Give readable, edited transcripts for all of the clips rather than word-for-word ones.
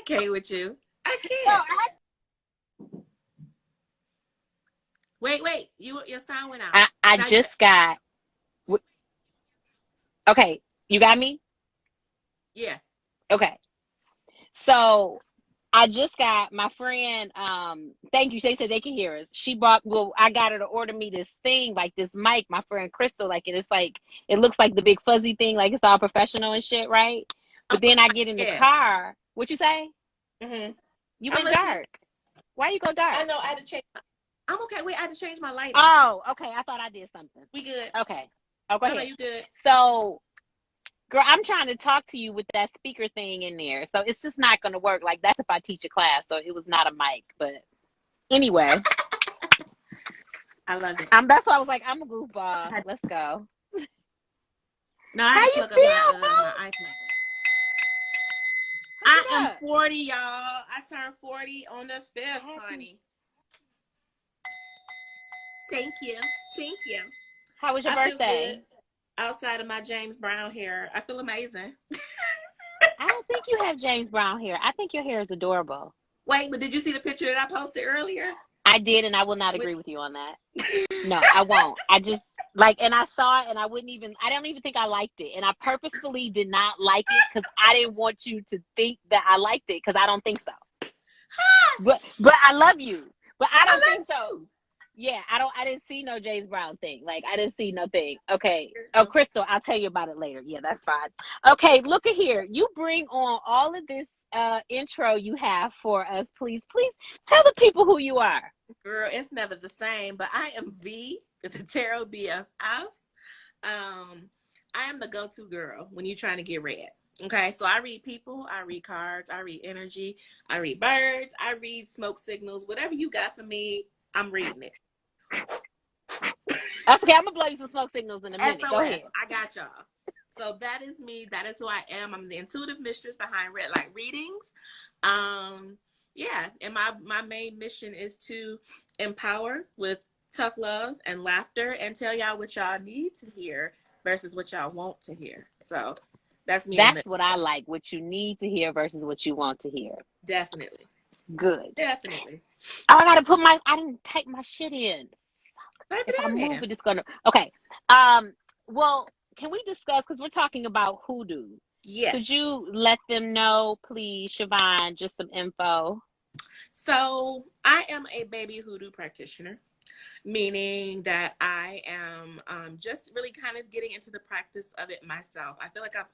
can't with you. I No, can't. Wait. Your sound went out. I Now you just got. Okay, you got me. yeah. Okay, so I just got my friend. Thank you. They said they can hear us. She bought. Well, I got her to order me this thing, like this mic. My friend Crystal, like it's like it looks like the big fuzzy thing, like it's all professional and shit, right? But then I get in the Yeah. car. What you say? Mm-hmm. You I'm went listening. dark. Why you go I dark? know I had to change. I'm okay. Wait, I had to change my lighting. Oh, okay. I thought I did something. We good? Okay. Oh, go No, ahead. you good. So, girl, I'm trying to talk to you with that speaker thing in there. So it's just not going to work. Like, that's if I teach a class. So it was not a mic. But anyway, I love it. that's why I was like, I'm a goofball. Let's go. No, I How had to you plug up feel, my boo? iPad. Hook I it am up. 40, y'all. I turned 40 on the 5th, Happy. honey. Thank you. Thank you. How was your I feel birthday? good. Outside of my James Brown hair, I feel amazing. I don't think you have James Brown hair. I think your hair is adorable. Wait, but did you see the picture that I posted earlier? I did, and I will not With agree with you on that. No, I won't. I just like, and I saw it, and I don't even think I liked it, and I purposefully did not like it because I didn't want you to think that I liked it because I don't think so. But I love you, but I I don't think so. love Yeah, I didn't see no James Brown thing. Like I didn't see no thing. Okay. Oh, you. Crystal, I'll tell you about it later. Yeah, that's fine. Okay, look at here. You bring on all of this intro you have for us, please. Please tell the people who you are. Girl, it's never the same, but I am V, the Tarot BFF. I am the go-to girl when you're trying to get read. Okay, so I read people, I read cards, I read energy, I read birds, I read smoke signals. Whatever you got for me, I'm reading it. That's okay. I'm gonna blow you some smoke signals in a minute. Go SOS, ahead. I got y'all. So that is me. That is who I am. I'm the intuitive mistress behind Red Light Readings. Um, yeah, and my main mission is to empower with tough love and laughter and tell y'all what y'all need to hear versus what y'all want to hear. So that's me in the That's what I like. What you need to hear versus what you want to hear. definitely. Good. Definitely. Oh, I gotta put my. I didn't type my shit in. Type If I it in move there. it, it's gonna. Okay. Well, can we discuss? Because we're talking about hoodoo. Could Yes. you let them know, please, Siobhan, just some info? So I am a baby hoodoo practitioner, meaning that I am just really kind of getting into the practice of it myself. I feel like I've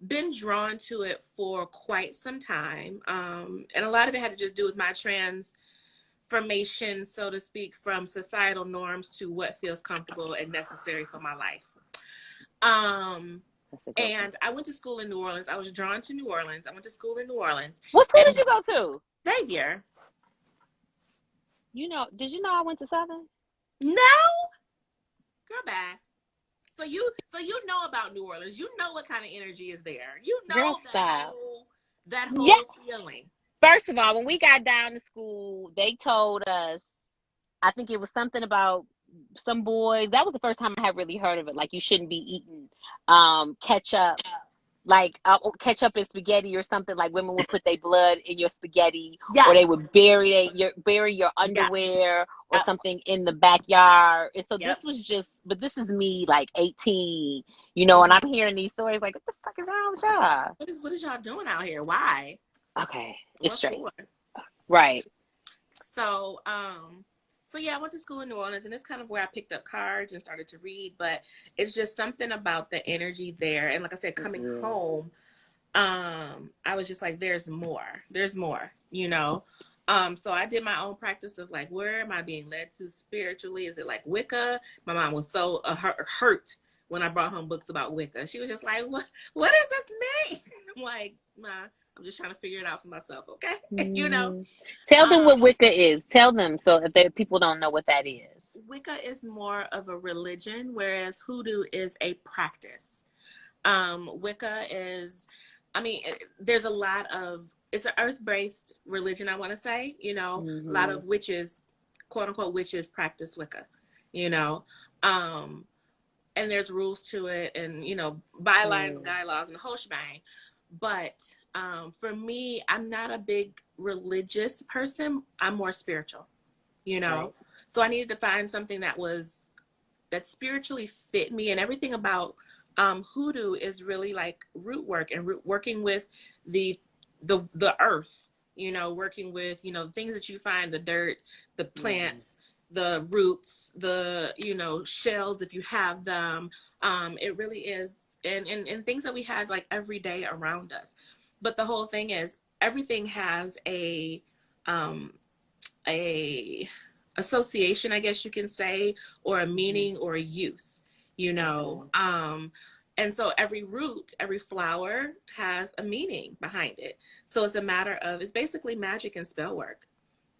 been drawn to it for quite some time. And a lot of it had to just do with my transformation, so to speak, from societal norms to what feels comfortable and necessary for my life. Um, That's a good one. and I went to school in New Orleans. I was drawn to New Orleans. I went to school in New Orleans. What school did And you go to? Xavier, Did you know I went to Southern? no, girl, bye. So you know about New Orleans. You know what kind of energy is there. You Girl, know that stop. Yeah. whole feeling. First of all, when we got down to school, they told us, I think it was something about some boys. That was the first time I had really heard of it. Like you shouldn't be eating ketchup, like ketchup and spaghetti or something. Like women would put their blood in your spaghetti, or Yes. they would bury your Yes. underwear or Yep. something in the backyard. And so Yep. this was just, but this is me like 18, and Mm-hmm. I'm hearing these stories like, what the fuck is wrong with y'all? What is y'all doing out here? Why? Okay, it's What straight. for? Right. So, so yeah, I went to school in New Orleans, and it's kind of where I picked up cards and started to read. But it's just something about the energy there, and like I said, coming Yeah. home, I was just like, "There's more. There's more," So I did my own practice of like, where am I being led to spiritually? Is it like Wicca? My mom was so hurt when I brought home books about Wicca. She was just like, What does this mean?" I'm like, "Ma, I'm just trying to figure it out for myself, okay?" Mm. Tell them Um, what Wicca is. Tell them so if people don't know what that is. Wicca is more of a religion, whereas Hoodoo is a practice. Wicca is, I mean, there's a lot of, it's an earth-based religion, I want to say, a lot Hmm. of witches, quote unquote witches, practice Wicca, you know, um, and there's rules to it and, bylines, Yeah. guidelines, and the whole shebang. But for me, I'm not a big religious person. I'm more spiritual, you know. Right. So I needed to find something that spiritually fit me, and everything about hoodoo is really like root work and working with the the earth, working with things that you find, the dirt, the Mm-hmm. plants, the roots, the shells if you have them. It really is, and things that we have like every day around us. But the whole thing is everything has um a association, I guess you can say, or a Mm-hmm. meaning or a use, you know. Okay. And so every root, every flower has a meaning behind it. So it's a matter of, it's basically magic and spell work,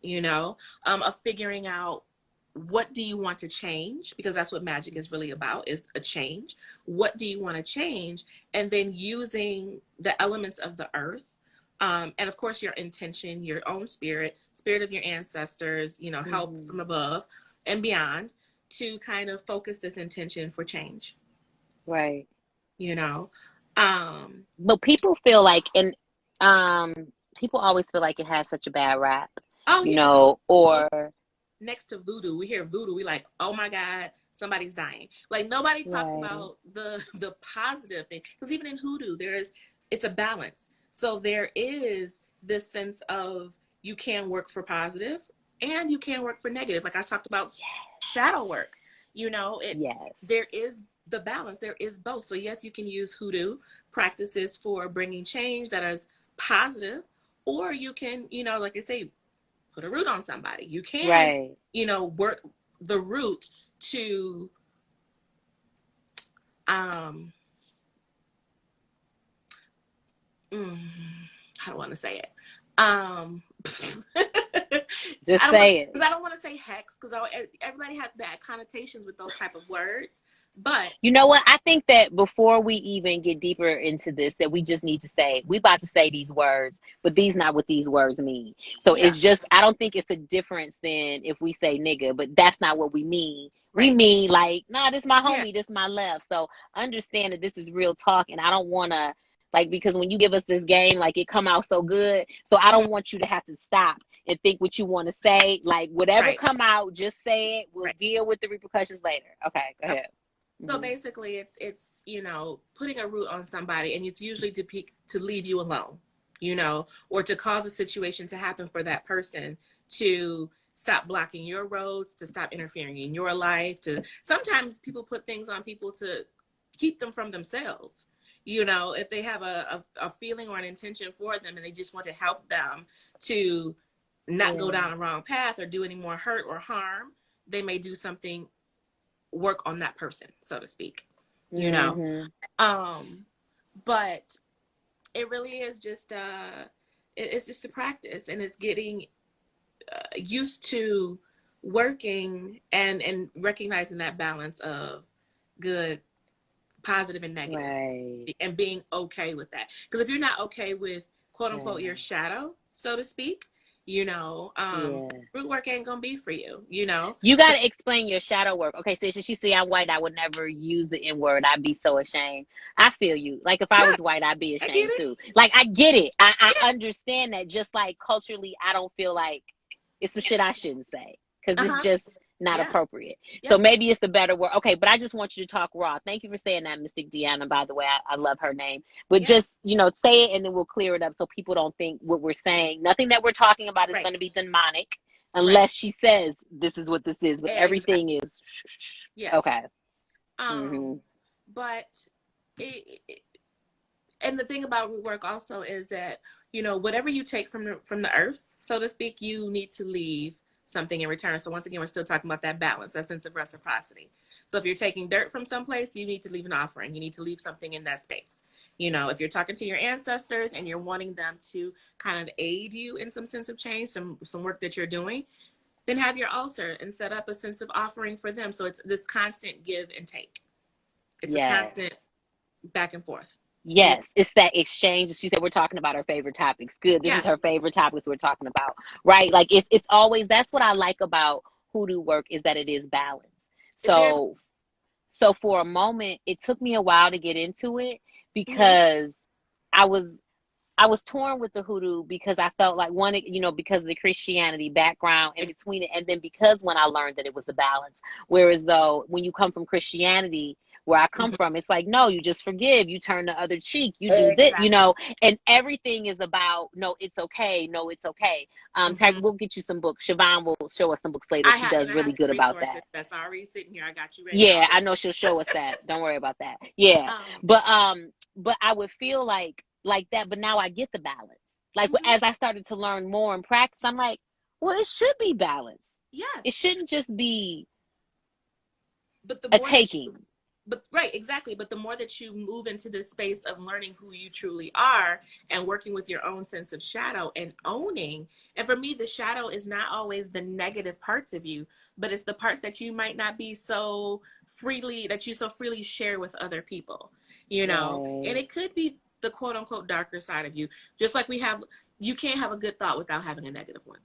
of figuring out what do you want to change, because that's what magic is really about, is a change. What do you want to change? And then using the elements of the earth, and of course your intention, your own spirit of your ancestors, help Mm-hmm. from above and beyond, to kind of focus this intention for change, Right. you know um But people feel like, and um, people always feel like it has such a bad rap, oh yeah, because or next to voodoo, we hear voodoo, we like, oh my god, somebody's dying. Like nobody talks right, about the positive thing, because even in hoodoo it's a balance. So there is this sense of, you can work for positive and you can work for negative, like I talked about shadow work. It yes, There is the balance, there is both. So yes, you can use hoodoo practices for bringing change that is positive, or you can, like I say, put a root on somebody. You can, right. work the root to, um, mm, I don't want to say it. Just say it. I don't want to say hex, because everybody has bad connotations with those type of words. But You know what? I think that before we even get deeper into this, that we just need to say, we about to say these words, but these not what these words mean. So yeah, it's just, I don't think it's a difference than if we say nigga, but that's not what we mean. We right, mean like, nah, this my yeah, homie, this my left. So understand that this is real talk, and I don't want to, like, because when you give us this game, like it come out so good. So I mhm, don't want you to have to stop and think what you want to say. Like whatever right, come out, just say it. We'll right. deal with the repercussions later. Okay, go Okay. ahead. So Hmm. basically, it's putting a root on somebody, and it's usually to leave you alone, or to cause a situation to happen for that person, to stop blocking your roads, to stop interfering in your life. To Sometimes people put things on people to keep them from themselves. If they have a feeling or an intention for them, and they just want to help them to not go Yeah. down the wrong path or do any more hurt or harm, they may do something, work on that person, so to speak, you know. Hmm. Um, but it really is just it's just a practice, and it's getting used to working and recognizing that balance of good, positive, and negative, Right. and being okay with that. Because if you're not okay with quote unquote your Right. shadow, so to speak, Yeah. root work ain't gonna be for you, You got to explain your shadow work. Okay, so she say I'm white, I would never use the N word. I'd be so ashamed. I feel you. Like if I yeah, was white, I'd be I get ashamed it. too. Like I get it. Yeah. I understand that. Just like culturally, I don't feel like it's some shit I shouldn't say because it's Uh-huh. just not Yeah. appropriate. So Yep. maybe it's the better word. Okay, but I just want you to talk raw. Thank you for saying that, Mystic Deanna. By the way, I love her name. But Yeah. just say it and then we'll clear it up so people don't think what we're saying. Nothing that we're talking about is Right. going to be demonic Right. unless she says this is what this is. But Exactly. everything is shh, shh, shh. Yes. Okay. Hmm. But it, and the thing about root work also is that, whatever you take from the earth, so to speak, you need to leave something in return. So once again, we're still talking about that balance, that sense of reciprocity. So if you're taking dirt from someplace, you need to leave an offering. You need to leave something in that space. If you're talking to your ancestors and you're wanting them to kind of aid you in some sense of change, some work that you're doing, then have your altar and set up a sense of offering for them. So it's this constant give and take. It's a Yes. constant back and forth. You know? Yes, it's that exchange. She said we're talking about her favorite topics. Good. This is her Yes. favorite topics we're talking about. Right? Like it's always, that's what I like about hoodoo work is that it is balanced. Very. So for a moment, it took me a while to get into it Mm-hmm. because I was torn with the hoodoo because I felt like one, you know, because of the Christianity background in between it, and then because when I learned that it was a balance. Whereas though when you come from Christianity, where I come Mhm. from, it's like, no, you just forgive, you turn the other cheek, you do that, you Exactly. know, and everything is about, no, it's okay, no, it's okay. Tag, Hmm. we'll get you some books. Siobhan will show us some books later. I She have, and does I really have some good about resources that. that's already sitting here. I got you ready Yeah, I already. know she'll show us that. Don't worry about that. Yeah. Um, But I would feel like that, but now I get the balance. Like mhm. as I started to learn more and practice, I'm like, well, it should be balanced. It Yes, shouldn't just be but the a more that you, taking. but right, exactly. But the more that you move into this space of learning who you truly are and working with your own sense of shadow and owning, and for me, the shadow is not always the negative parts of you, but it's the parts that you might not be so freely, that you so freely share with other people, you know? And Right. it could be the quote unquote darker side of you, just like we have, you can't have a good thought without having a negative one.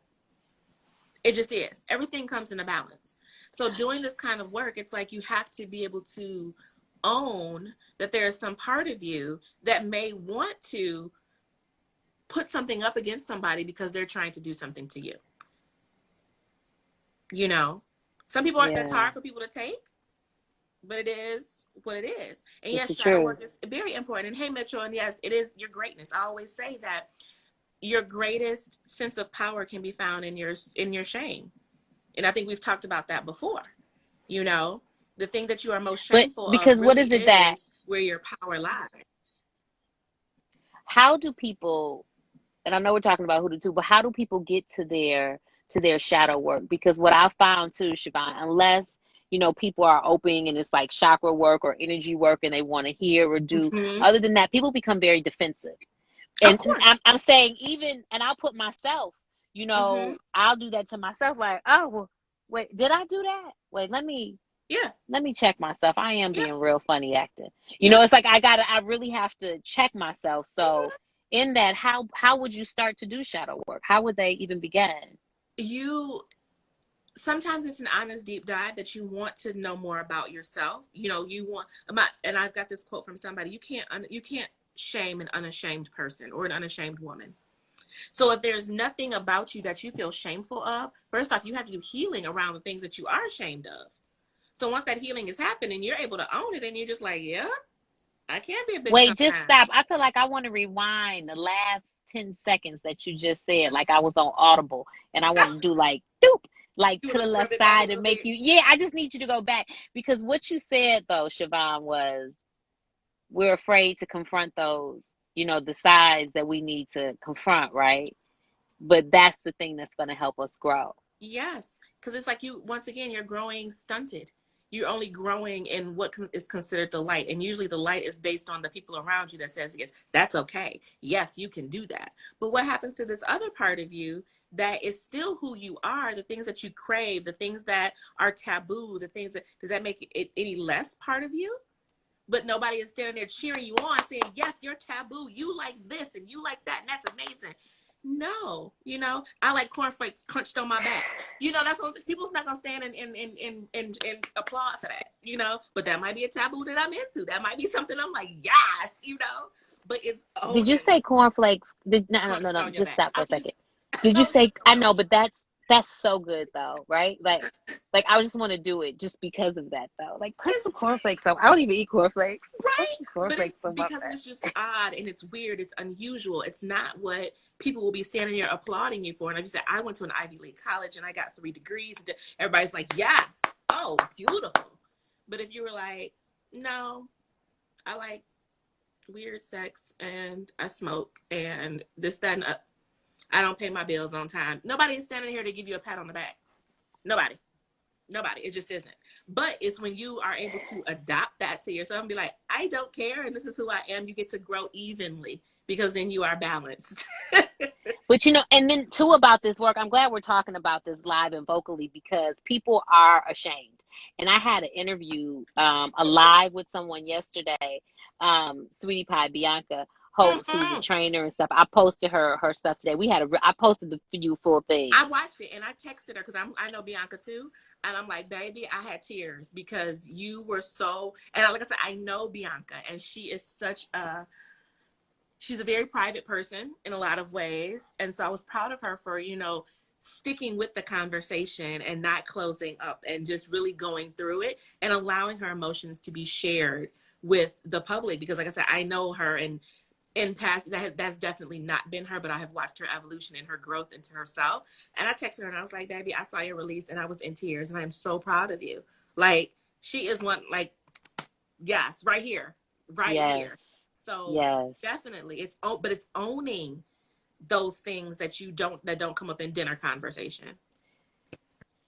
It just is. Everything comes in a balance. So doing this kind of work, it's like you have to be able to own that there is some part of you that may want to put something up against somebody because they're trying to do something to you. You know, some people aren't, that's Yeah, hard for people to take, but it is what it is. And it's yes, the shadow truth. work is very important. And hey, Mitchell, and yes, it is your greatness. I always say that your greatest sense of power can be found in your shame. And I think we've talked about that before. You know, the thing that you are most But shameful of because what really is it that, is where your power lies. how do people, and I know we're talking about hoodoo too, but how do people get to their shadow work? Because what I found too, Siobhan, unless you know people are opening and it's like chakra work or energy work and they want to hear or do, Hmm. other than that, people become very defensive. Of And course. I'm saying even, and I'll put myself, you Hmm. know, I'll do that to myself. Like, oh, well, wait, did I do that? Wait, Yeah. let me check myself. I am Yeah. being real funny acting. You Yeah. know, it's like I really have to check myself. So in that, how would you start to do shadow work? How would they even begin? You sometimes it's an honest deep dive that you want to know more about yourself. You know, you want about, and I got this quote from somebody. You can't shame an unashamed person or an unashamed woman. So if there's nothing about you that you feel shameful of, first off, you have to do healing around the things that you are ashamed of. So once that healing is happening, you're able to own it, and you're just like, yeah, I can be a bitch Wait, just stop. sometimes. I feel like I want to rewind the last 10 seconds that you just said, like I was on Audible, and I want to do like doop, like You to want the to scrub left it back a side and little make bit? you, yeah, I just need you to go back because what you said though, Siobhan, was we're afraid to confront those, you know, the sides that we need to confront, right? But that's the thing that's going to help us grow. Yes, because it's like you, once again, you're growing stunted. You're only growing in what is considered the light. And usually the light is based on the people around you that says, yes, that's okay. Yes, you can do that. But what happens to this other part of you that is still who you are, the things that you crave, the things that are taboo, the things that, does that make it any less part of you? But nobody is standing there cheering you on, saying, yes, you're taboo, you like this and you like that, and that's amazing. No, you know, I like cornflakes crunched on my back. You know, that's what people's not gonna stand and applaud for that, you know. But that might be a taboo that I'm into. That might be something I'm like, yes, you know. But it's Did you owning say cornflakes? crunched No. on your Just back. stop for I'm a second. just Did you I'm say, just I I'm know, just but that's so good though, right? Like I just want to do it just because of that though. Like put some it's cornflakes up. I don't even eat cornflakes. Put right, some but it's cornflakes on my because back. it's just odd and it's weird, it's unusual, it's not what people will be standing there applauding you for. And like you said, I went to an Ivy League college and I got 3 degrees. Everybody's like, yes, oh, beautiful. But if you were like, no, I like weird sex and I smoke and this, that, and I don't pay my bills on time, nobody is standing here to give you a pat on the back. Nobody. Nobody. It just isn't. But it's when you are able to adopt that to yourself and be like, I don't care, and this is who I am. You get to grow evenly because then you are balanced. But you know, and then too about this work, I'm glad we're talking about this live and vocally because people are ashamed. And I had an interview, a live with someone yesterday, Sweetie Pie Bianca Holtz, who's a Mm-mm. trainer and stuff. I posted her stuff today. I posted the you full thing. I watched it and I texted her because I know Bianca too, and I'm like, baby, I had tears because you were so. And like I said, I know Bianca, and she's a very private person in a lot of ways. And so I was proud of her for, sticking with the conversation and not closing up and just really going through it and allowing her emotions to be shared with the public. Because like I said, I know her, and in past that's definitely not been her, but I have watched her evolution and her growth into herself. And I texted her and I was like, baby, I saw your release and I was in tears and I am so proud of you. Like, she is one, like, yes, right here, right here. Yes. So Yes. definitely but it's owning those things that don't come up in dinner conversation.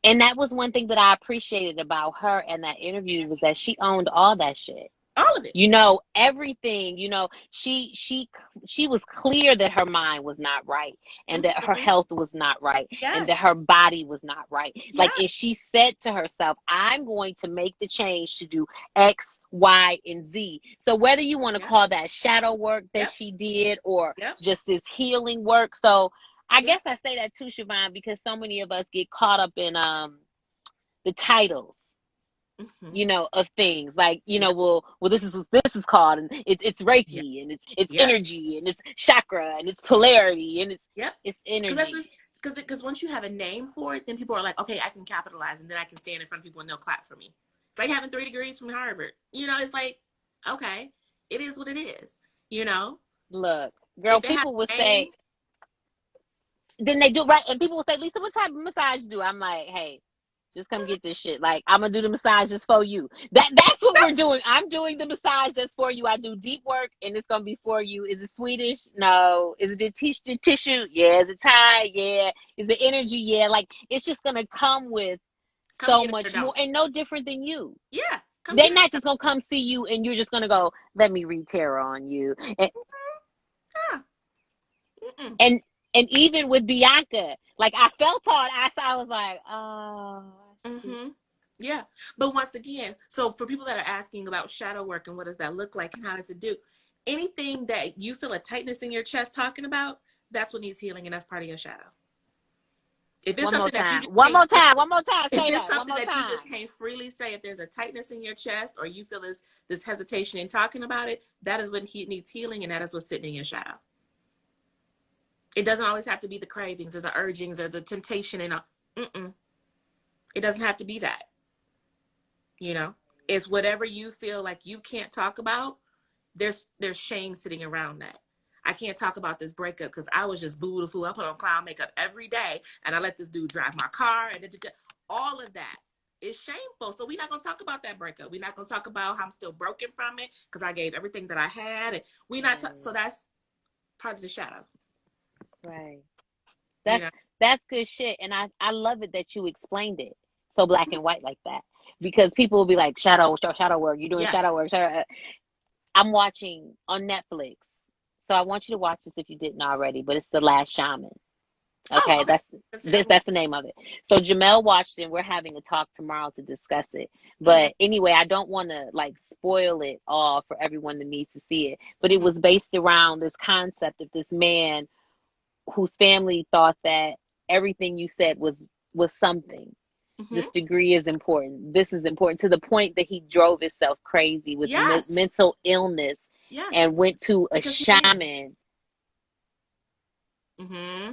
And that was one thing that I appreciated about her in that interview, was that she owned all that shit. All of it. Everything, she was clear that her mind was not right, and that her Mm-hmm. health was not right, and that Yes. her body was not right. Like, Yeah. and she said to herself, I'm going to make the change to do X, Y, and Z. So whether you want to Yep. call that shadow work that Yep. she did, or Yep. just this healing work. So I Yep. guess I say that too, Siobhan, because so many of us get caught up in the titles, Mm-hmm. of things, like, Yep. well, this is what this is called, and it's Yep. Reiki, and it's Yep. energy, and it's chakra, and it's polarity, and Yep. it's Because that's just energy. because once you have a name for it, then people are like, okay, I can capitalize, and then I can stand in front of people and they'll clap for me. It's like having 3 degrees from Harvard. It's like, okay, it is what it is. You know, Look, girl, if it has people would a name, say, then they do right, and people would say, Lisa, what type of massage you do? I'm like, hey, just come get this shit. Like, I'm gonna do the massage just for you. That's what we're that's doing. I'm doing the massage just for you. I do deep work, and it's gonna be for you. Is it Swedish? No. Is it the tissue? Yeah. Is it Thai? Yeah. Is it energy? Yeah. Like, it's just gonna come with come so get it or much more, don't. and no different than you. Yeah, come They're get it not or just gonna come see you, and you're just gonna go, let me read tarot on you. And don't. Yeah. and, and even with Bianca, like, I felt hard. I was like, oh, I see. Mm-hmm. Yeah. But once again, so for people that are asking about shadow work and what does that look like and how does it do, anything that you feel a tightness in your chest talking about, that's what needs healing and that's part of your shadow. If it's One more something that you time. just One can't, more time. One more time. if Say it's that. One something more that you just time. can't freely say, if there's a tightness in your chest or you feel this hesitation in talking about it, that is what needs healing and that is what's sitting in your shadow. It doesn't always have to be the cravings or the urgings or the temptation and it doesn't have to be that. You know, it's whatever you feel like you can't talk about. There's shame sitting around that. I can't talk about this breakup because I was just boo the fool. I put on clown makeup every day and I let this dude drive my car and all of that is shameful. So we're not gonna talk about that breakup. We're not gonna talk about how I'm still broken from it because I gave everything that I had, and we not Right. so that's part of the shadow. Right. You That's know. that's good shit. And I love it that you explained it so black and white like that. Because people will be like, shadow work, you're doing shadow Yes. work, shadow. I'm watching on Netflix. So I want you to watch this if you didn't already, but it's The Last Shaman. Oh, Okay, okay. that's the name of it. So Jamel watched it, and we're having a talk tomorrow to discuss it. Mm-hmm, But anyway, I don't want to like spoil it all for everyone that needs to see it. But it mm-hmm, was based around this concept of this man whose family thought that everything you said was something. mm-hmm. This degree is important. This is important, to the point that he drove himself crazy with Yes. mental illness, and Yes. went to a Because he needed it. shaman. Mm-hmm.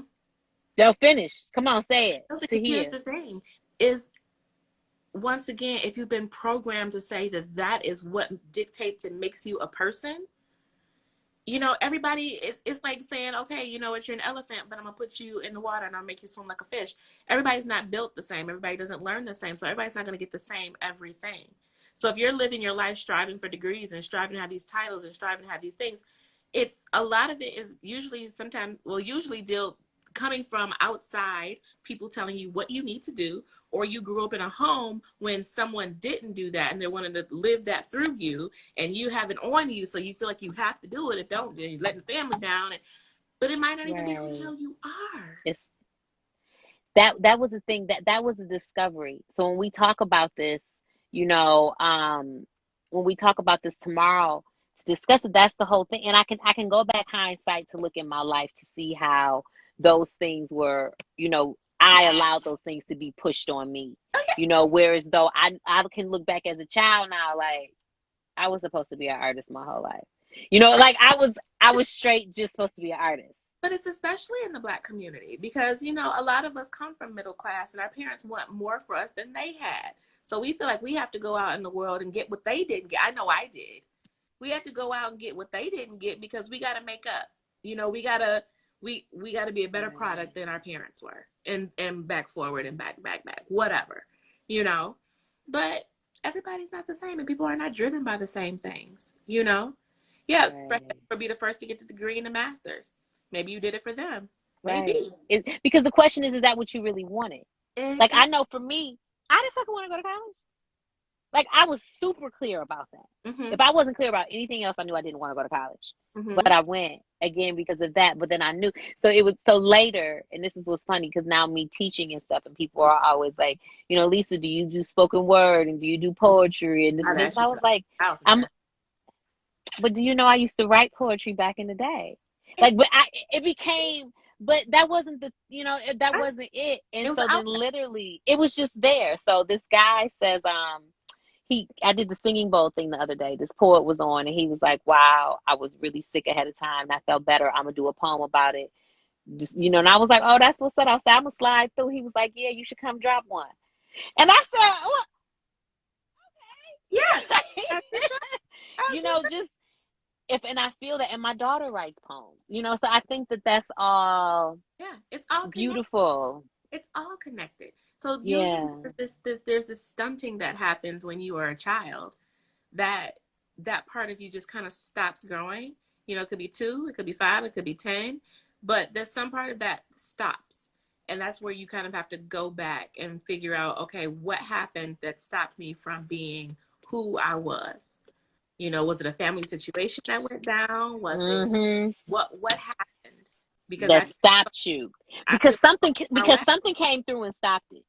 They'll finish. Come on, say it Also, to here's hear. the thing: is once again, if you've been programmed to say that that is what dictates and makes you a person, everybody it's like saying, okay, what, you're an elephant, but I'm gonna put you in the water and I'll make you swim like a fish. Everybody's not built the same. Everybody doesn't learn the same. So everybody's not gonna get the same everything. So if you're living your life striving for degrees and striving to have these titles and striving to have these things, it's a lot of it is usually sometimes will usually deal coming from outside people telling you what you need to do, or you grew up in a home when someone didn't do that and they wanted to live that through you and you have it on you, so you feel like you have to do it. If don't, then you're letting the family down, but it might not even be who the Right. hell you are. It's that was the thing, that was a discovery. So when we talk about this, you know, when we talk about this tomorrow to discuss it, that's the whole thing. And I can go back hindsight to look at my life to see how those things were, I allowed those things to be pushed on me. Whereas though I can look back as a child now, like, I was supposed to be an artist my whole life. You know, like I was straight just supposed to be an artist. But it's especially in the Black community because, you know, a lot of us come from middle class and our parents want more for us than they had. So we feel like we have to go out in the world and get what they didn't get. I know I did. We have to go out and get what they didn't get because we got to make up. You know, we got to be a better Right. product than our parents were, and back forward and back, whatever, you know. But everybody's not the same, and people are not driven by the same things, you know. Yeah, Right. for be the first to get the degree and the masters. Maybe you did it for them. Right. Maybe. Because the question is that what you really wanted? Like I Exactly. know for me, I didn't fucking want to go to college. Like I was super clear about that. Mhm. If I wasn't clear about anything else, I knew I didn't want to go to college. But Mhm. I went again because of that. But then I knew. So it was so later, and this is what's funny because now me teaching and stuff, and people are always like, you know, Lisa, do you do spoken word and do you do poetry and this I've and this? asked And you I for was that like, 1,000 I'm. times. But do you know I used to write poetry back in the day? It, Like, but it became. But that wasn't the, you know, that wasn't it. it And was an so then outlet. literally, it was just there. So this guy says, I did the singing bowl thing the other day. This poet was on and he was like, wow, I was really sick ahead of time and I felt better. I'm gonna do a poem about it. Just, you know, and I was like, oh, that's what's up. I said, I'm gonna slide through. He was like, yeah, you should come drop one. And I said, oh, Yeah. As you should. you As you know, should. just if, and I feel that, and my daughter writes poems, you know, so I think that that's all Yeah. It's all connected. beautiful. It's all connected. So usually Yeah. there's this stunting that happens when you are a child that that part of you just kind of stops growing. You know, it could be 2, it could be 5, it could be 10, but there's some part of that stops. And that's where you kind of have to go back and figure out, okay, what happened that stopped me from being who I was? You know, was it a family situation that went down? Was it Mm-hmm. what happened? Because That stopped you I feel far because away. something came through and stopped it.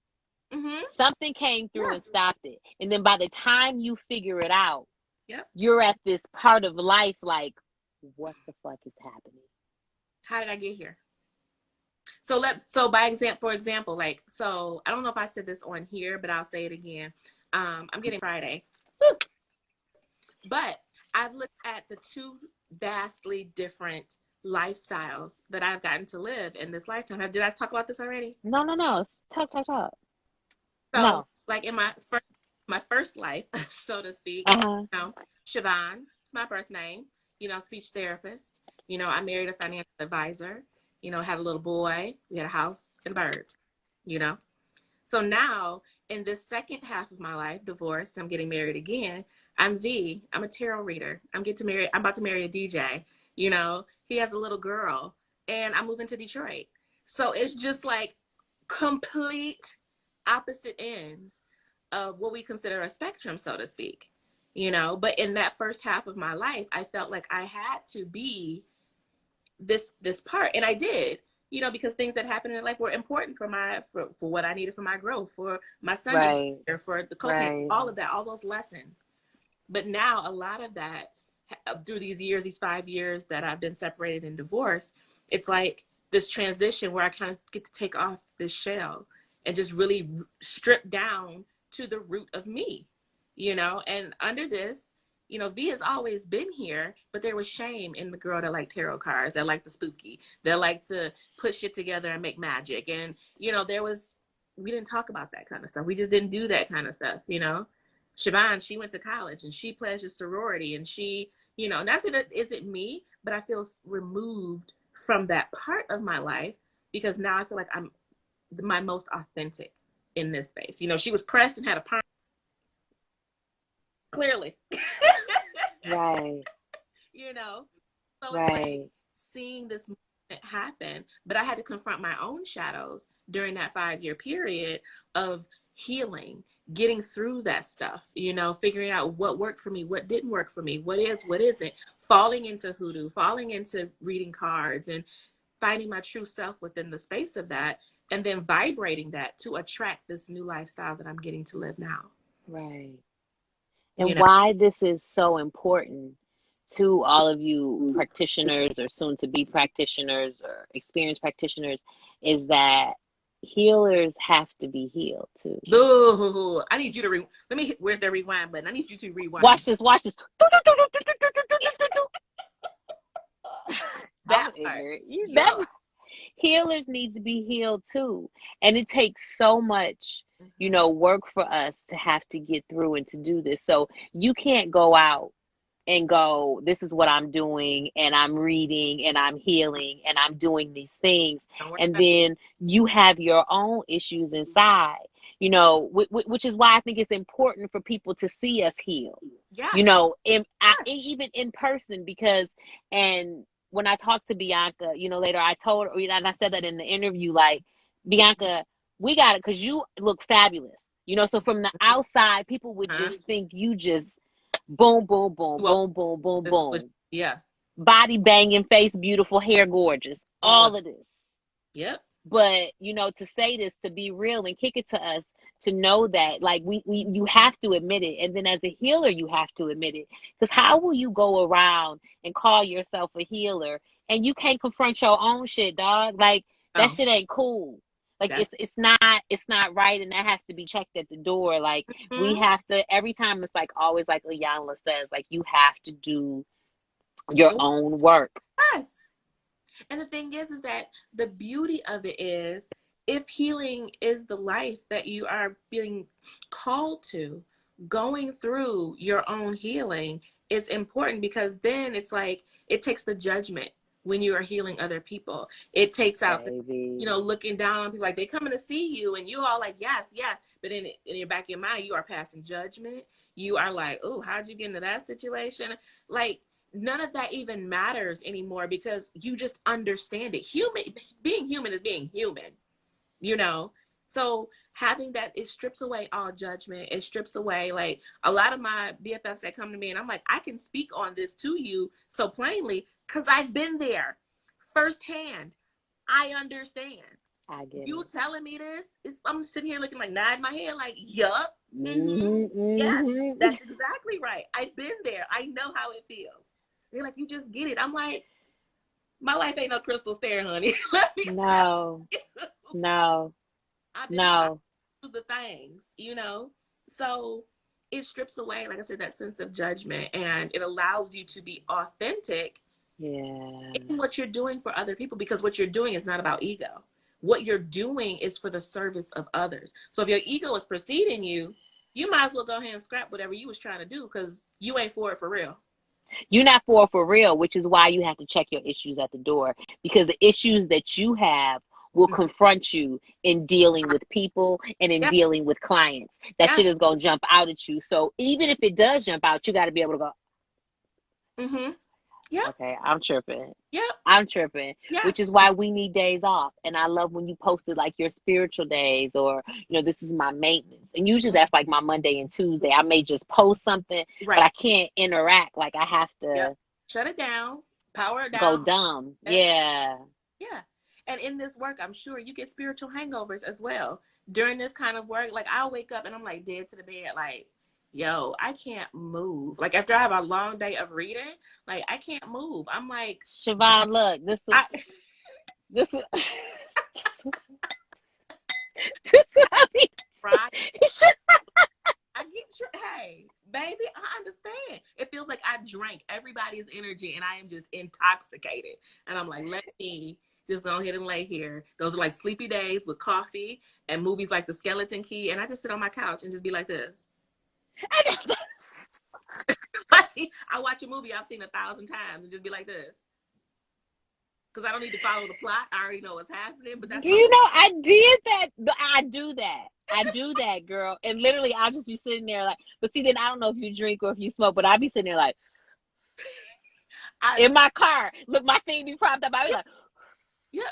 Mhm. Something came through and Yes. stopped it. And then by the time you figure it out, Yep. you're at this part of life like, what the fuck is happening? How did I get here? So by example, for example, like, so I don't know if I said this on here, but I'll say it again. I'm getting Friday, but I've looked at the two vastly different lifestyles that I've gotten to live in this lifetime. Did I talk about this already? No, no, no. Talk, talk, talk. So No. like in my first life, so to speak, Uh-huh. you know, Siobhan, it's my birth name, you know, speech therapist. You know, I married a financial advisor, you know, had a little boy, we had a house and birds, you know. So now in this second half of my life, divorced, I'm getting married again. I'm V. I'm a tarot reader. I'm about to marry a DJ. You know, he has a little girl and I'm moving to Detroit. So it's just like complete opposite ends of what we consider a spectrum, so to speak. You know, but in that first half of my life, I felt like I had to be this part, and I did, you know, because things that happened in life were important for what I needed for my growth, for my son to be Right. here, for the co-parent, Right. all of that, all those lessons. But now a lot of that, through these years, these 5 years that I've been separated and divorced, it's like this transition where I kind of get to take off this shell and just really strip down to the root of me, you know. And under this, you know, V has always been here, but there was shame in the girl that liked tarot cards, that liked the spooky, that liked to put shit together and make magic. And, you know, we didn't talk about that kind of stuff. We just didn't do that kind of stuff, you know. Siobhan, she went to college and she pledged a sorority and she, you know, that's it isn't me, but I feel removed from that part of my life because now I feel like I'm my most authentic in this space. You know, she was pressed and had a pine, clearly. Right. You know, so it's like Right. seeing this moment happen, but I had to confront my own shadows during that 5 year period of healing, getting through that stuff, you know, figuring out what worked for me, what didn't work for me, what isn't, falling into hoodoo, falling into reading cards and finding my true self within the space of that, and then vibrating that to attract this new lifestyle that I'm getting to live now, Right. you And know. why this is so important to all of you practitioners or soon to be practitioners or experienced practitioners is that healers have to be healed too. Ooh, I need you to let me. Where's the rewind button? I need you to rewind. Watch this, watch this. I'm That part. ignorant. Yo. Healers need to be healed too. And it takes so much, Mhm. work for us to have to get through and to do this. So you can't go out and go, this is what I'm doing, and I'm reading, and I'm healing, and I'm doing these things. Don't worry And about then you have your own issues it. inside, which is why I think it's important for people to see us heal, Yes. Yes. even in person, because, and when I talked to Bianca, later I told her, and I said that in the interview, like, Bianca, we got it because you look fabulous. So from the outside, people would Huh? just think you just boom, boom, boom, Well, boom, boom, boom, this was, boom. yeah, Body banging, face beautiful, hair gorgeous, all of all of this. yep. But to say this, to be real and kick it to us, to know that, like, you have to admit it, and then as a healer, you have to admit it. Because how will you go around and call yourself a healer and you can't confront your own shit, dog? Like, that Oh, shit ain't cool. Like, that's it's not right, and that has to be checked at the door. Like, we mhm. have to, every time, it's like always, like Iyanla says, like, you have to do your The own work. yes. And the thing is that the beauty of it is, if healing is the life that you are being called to, going through your own healing is important, because then it's like it takes the judgment when you are healing other people. It takes out the, Baby. looking down on people, like they coming to see you and you all like, yes, yes. But in your back of your mind, you are passing judgment. You are like, oh, how'd you get into that situation? Like, none of that even matters anymore, because you just understand it. Being human is being human, you know? So having that, it strips away all judgment. It strips away, like, a lot of my BFFs that come to me and I'm like, I can speak on this to you so plainly because I've been there firsthand. I understand. I get You it. telling me this, I'm sitting here looking, like, nodding my head like, yup, mm-hmm, Hmm, yes, hmm. that's exactly right. I've been there. I know how it feels. They're like, you just get it. I'm like, my life ain't no crystal stair, honey. Let me tell No, you. no, I no. do the things. So it strips away, like I said, that sense of judgment, and it allows you to be authentic Yeah. in what you're doing for other people, because what you're doing is not about ego. What you're doing is for the service of others. So if your ego is preceding you, you might as well go ahead and scrap whatever you was trying to do, because you ain't for it for real. You're not for real, which is why you have to check your issues at the door, because the issues that you have will confront you in dealing with people and in Yeah. dealing with clients. That shit Yes. is going to jump out at you. So even if it does jump out, you got to be able to go, Mm-hmm. Yep. okay, I'm tripping. Yep. I'm tripping, which Yes. is why we need days off. And I love when you posted like your spiritual days, or, this is my maintenance. And usually that's like my Monday and Tuesday. I may just post something, but Right. I can't interact. Like, I have Yep. to Shut it down. Power it go down. dumb. Yeah. Yeah. And in this work, I'm sure you get spiritual hangovers as well. During this kind of work, like, I'll wake up and I'm like dead to the bed, like, yo, I can't move. Like, after I have a long day of reading, like, I can't move. I'm like, Siobhan, look, this is I, this is this is how right? he should. Hey, baby, I understand. It feels like I drank everybody's energy and I am just intoxicated. And I'm like, let me just go ahead and lay here. Those are like sleepy days with coffee and movies like The Skeleton Key. And I just sit on my couch and just be like this. I watch a movie I've seen 1,000 times and just be like this. Because I don't need to follow the plot. I already know what's happening, but that's Do fine. you know I did that? But I do that. I do that, girl. And literally, I'll just be sitting there like. But see, then I don't know if you drink or if you smoke, but I'll be sitting there like I in my car. Look, my thing be propped up. I be yeah, like, yeah.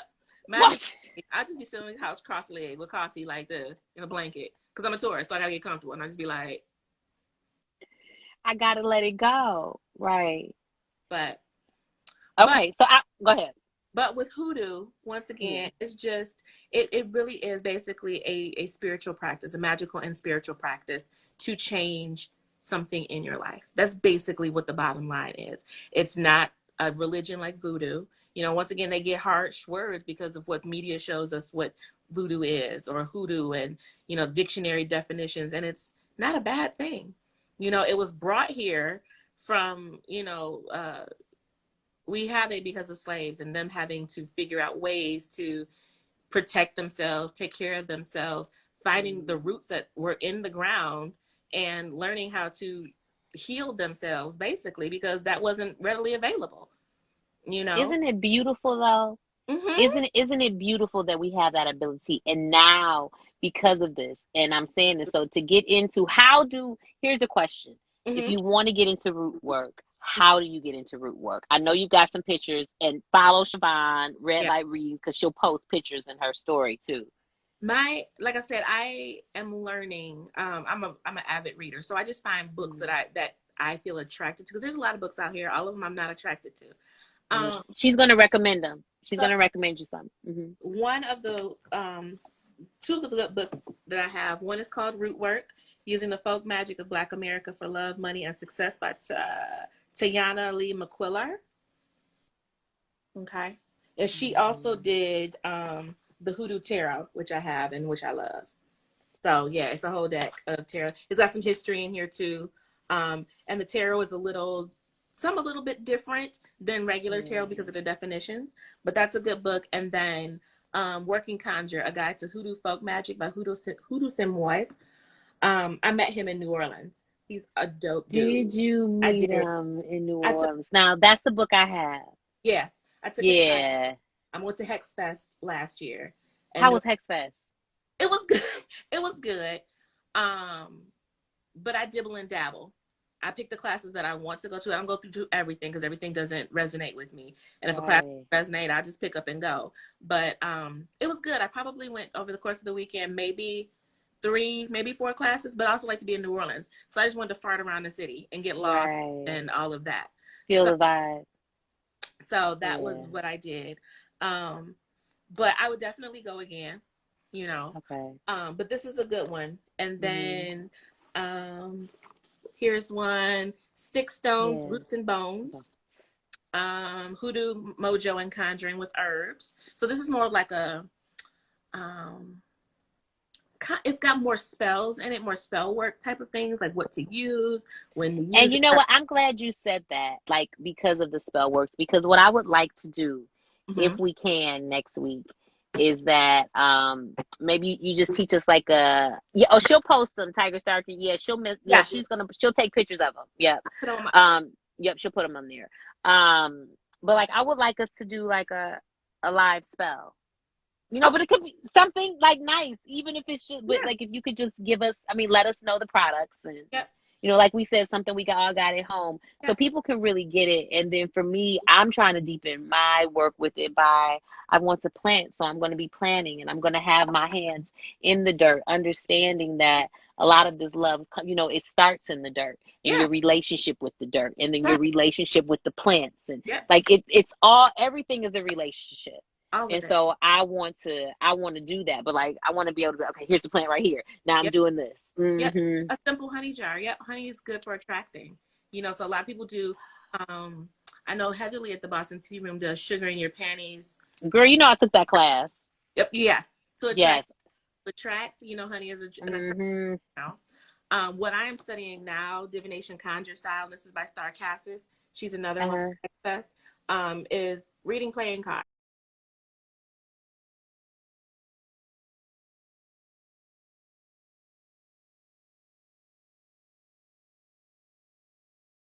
Mine, what? I just be sitting on the couch cross-legged with coffee like this in a blanket. Because I'm a tourist, so I gotta get comfortable. And I just be like, I gotta let it go. Right. but but Okay. So I go ahead. but with Hoodoo, once Yeah. again, it's just it really is basically a spiritual practice, a magical and spiritual practice to change something in your life. That's basically what the bottom line is. It's not a religion like voodoo. Once again, they get harsh words because of what media shows us what voodoo is, or hoodoo, and dictionary definitions, and it's not a bad thing. It was brought here from we have it because of slaves and them having to figure out ways to protect themselves, take care of themselves, finding the Mhm. roots that were in the ground and learning how to heal themselves basically because that wasn't readily available, you know? Isn't it beautiful though? Mhm. Isn't it beautiful that we have that ability? And now, because of this, and I'm saying this, so to get into here's the question. If Mhm. you want to get into root work, how do you get into root work? I know you've got some pictures, and follow Siobhan, Red Yeah. Light Reads, because she'll post pictures in her story too. My like I said, I am learning. I'm an avid reader, so I just find books Mhm. that I feel attracted to because there's a lot of books out here. All of them I'm not attracted to. Um, She's gonna recommend them. She's so gonna recommend you some. one of the two of the good books that I have. One is called Root Work: Using the Folk Magic of Black America for Love, Money, and Success by Tayana Lee McQuillar. Okay, and she also Mhm. did the Hoodoo Tarot, which I have and which I love. So yeah, it's a whole deck of tarot. It's got some history in here too. And the tarot is a little bit different than regular tarot because Yeah. of the definitions. But that's a good book. And then Working Conjure, A Guide to Hoodoo Folk Magic by Hoodoo Simoes. I met him in New Orleans. He's a dope dude. Did you I meet did. him in New I took Orleans? Now that's the book I have. yeah, I took his class. Yeah. I went to Hex Fest last year, How and was Hex Fest? it was good. It was good. Um, but I dibble and dabble. I pick the classes that I want to go to. I don't go through everything because everything doesn't resonate with me. And if a class Right. resonates, I just pick up and go. But it was good. I probably went over the course of the weekend, maybe three, maybe four classes. But I also like to be in New Orleans, so I just wanted to fart around the city and get lost Right. and all of that. Feel So the vibe. that was Yeah. what I did. Um, but I would definitely go again. You know, Okay. but this is a good one. And Mhm. then um, here's one: Stick Stones, Yeah. Roots and Bones, Hoodoo, Mojo, and Conjuring with Herbs. So this is more of like um, it's got more spells in it, more spell work type of things, like what to use, when to And use you it. know what? I'm glad you said that, like because of the spell works. Because what I would like to do, if Mm-hmm. we can next week, is that maybe you just teach us like a yeah. Oh, she'll post them, Tiger Star. Yeah, she'll miss. Yeah, Yes, she'll take pictures of them. Yep. put on my. Yep. She'll put them on there. Um, but like I would like us to do like a live spell. But Okay. it could be something like nice, even if it's just, but Yeah. like if you could just give us, I mean, let us know the products and, Yep. like we said, something we all got at home so Yep. people can really get it. And then for me, I'm trying to deepen my work with it I want to plant. So I'm going to be planting and I'm going to have my hands in the dirt, understanding that a lot of this love, it starts in the dirt, in Yeah. your relationship with the dirt and then your Yep. relationship with the plants. And Yep. like it's all, everything is a relationship. All of And it. so I want to do that, but like I want to be able to be okay. Here's the plant right here. Now I'm Yep. doing this. Yep. A simple honey jar. Yep. Honey is good for attracting. So a lot of people do. Um, I know Heatherly at the Boston Tea Room does sugar in your panties. Girl, I took that class. Yep. Yes. So Yes. attract. Honey is an attract. Hmm. Now. What I am studying now, divination conjure style. And this is by Star Cassis. She's another one Uh-huh. is reading playing cards.